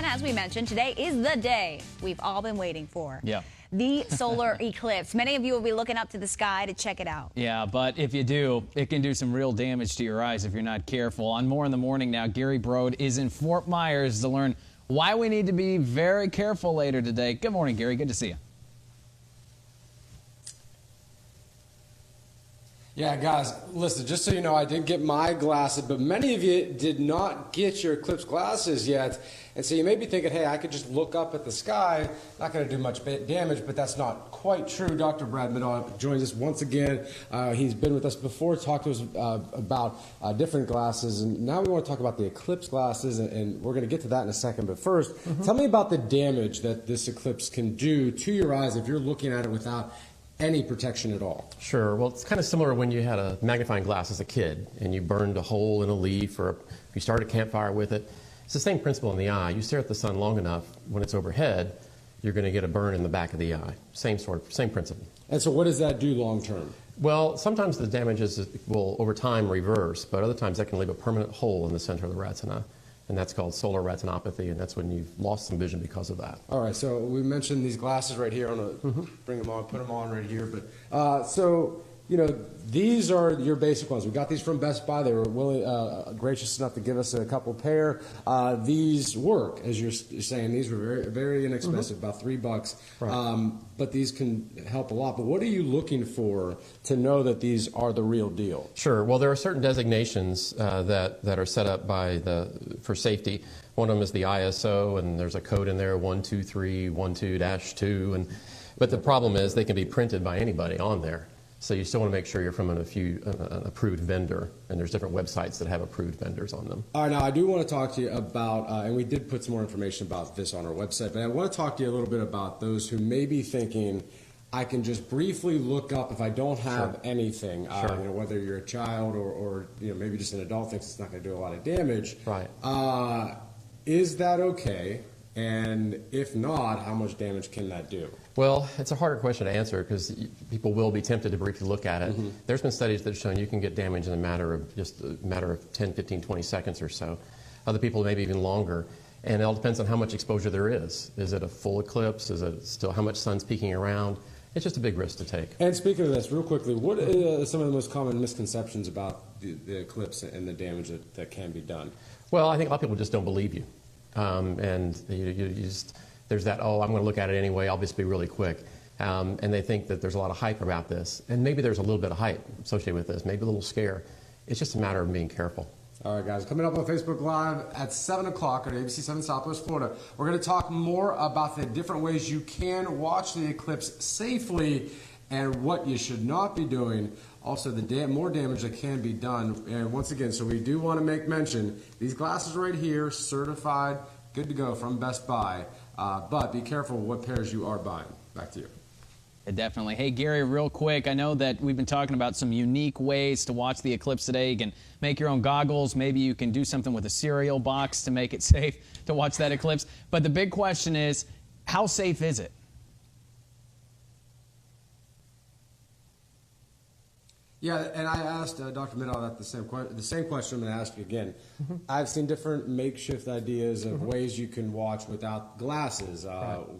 And as we mentioned, today is the day we've all been waiting for. Yeah. The solar eclipse. Many of you will be looking up to the sky to check it out. Yeah, but if you do, it can do some real damage to your eyes if you're not careful. On More in the Morning now, Gary Brode is in Fort Myers to learn why we need to be very careful later today. Good morning, Gary. Good to see you. Yeah, guys, listen, just so you know, I did get my glasses, but many of you did not get your Eclipse glasses yet. And so you may be thinking, hey, I could just look up at the sky, not going to do much damage, but that's not quite true. Dr. Brad Middaugh joins us once again. He's been with us before, talked to us about different glasses, and now we want to talk about the Eclipse glasses, and we're going to get to that in a second. But first, tell me about the damage that this eclipse can do to your eyes if you're looking at it without any protection at all. Sure. Well, it's kind of similar when you had a magnifying glass as a kid and you burned a hole in a leaf or you started a campfire with it. It's the same principle in the eye. You stare at the sun long enough, when it's overhead, you're going to get a burn in the back of the eye. Same principle. And so what does that do long term? Well, sometimes the damages will over time reverse, but other times that can leave a permanent hole in the center of the retina. And that's called solar retinopathy, and that's when you've lost some vision because of that. All right, so we mentioned these glasses right here. I'm going to bring them on, put them on right here. But so, you know, these are your basic ones. We got these from Best Buy. They were gracious enough to give us a couple pair. These work, as you're saying. These were very, very inexpensive, about $3. Right. But these can help a lot. But what are you looking for to know that these are the real deal? Sure. Well, there are certain designations that are set up for safety. One of them is the ISO, and there's a code in there, 12312-2. But the problem is they can be printed by anybody on there. So you still want to make sure you're from an approved vendor, and there's different websites that have approved vendors on them. All right, now I do want to talk to you about, and we did put some more information about this on our website, but I want to talk to you a little bit about those who may be thinking, I can just briefly look up if I don't have anything, you know, whether you're a child or you know, maybe just an adult thinks it's not going to do a lot of damage. Right. Is that okay? And if not, how much damage can that do? Well, it's a harder question to answer because people will be tempted to briefly look at it. There's been studies that have shown you can get damage in a matter of 10, 15, 20 seconds or so. Other people maybe even longer. And it all depends on how much exposure there is. Is it a full eclipse? Is it still how much sun's peeking around? It's just a big risk to take. And speaking of this, real quickly, what are some of the most common misconceptions about the eclipse and the damage that can be done? Well, I think a lot of people just don't believe you. There's that, oh, I'm going to look at it anyway, I'll just be really quick. And they think that there's a lot of hype about this. And maybe there's a little bit of hype associated with this, maybe a little scare. It's just a matter of being careful. All right, guys, coming up on Facebook Live at 7 o'clock on ABC 7 Southwest Florida, we're going to talk more about the different ways you can watch the eclipse safely and what you should not be doing. Also, the more damage that can be done. And once again, so we do want to make mention, these glasses right here, certified, good to go from Best Buy. But be careful what pairs you are buying. Back to you. Definitely. Hey, Gary, real quick, I know that we've been talking about some unique ways to watch the eclipse today. You can make your own goggles. Maybe you can do something with a cereal box to make it safe to watch that eclipse. But the big question is, how safe is it? Yeah, and I asked Dr. Middaugh that the same question I'm going to ask you again. I've seen different makeshift ideas of ways you can watch without glasses.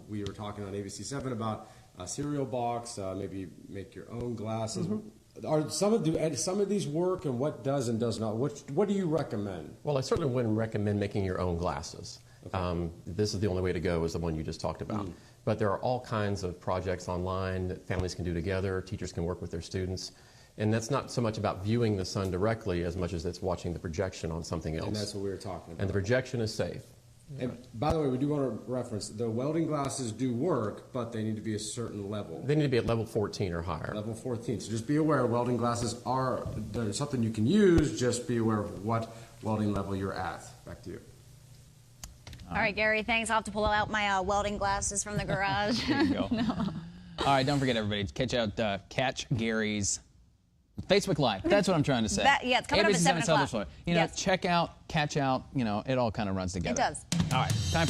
We were talking on ABC 7 about a cereal box, maybe make your own glasses. Do some of these work, and what does and does not? What do you recommend? Well, I certainly wouldn't recommend making your own glasses. Okay. This is the only way to go, is the one you just talked about. But there are all kinds of projects online that families can do together, teachers can work with their students. And that's not so much about viewing the sun directly as much as it's watching the projection on something else. And that's what we were talking about. And the projection is safe. And by the way, we do want to reference, the welding glasses do work, but they need to be a certain level. They need to be at level 14 or higher. Level 14. So just be aware, welding glasses are something you can use. Just be aware of what welding level you're at. Back to you. All right, Gary, thanks. I'll have to pull out my welding glasses from the garage. There you go. No. All right, don't forget, everybody, catch Gary's Facebook Live. That's what I'm trying to say. Yeah, it's coming up at 7 o'clock. You know, check out, catch out, you know, it all kind of runs together. It does. All right, time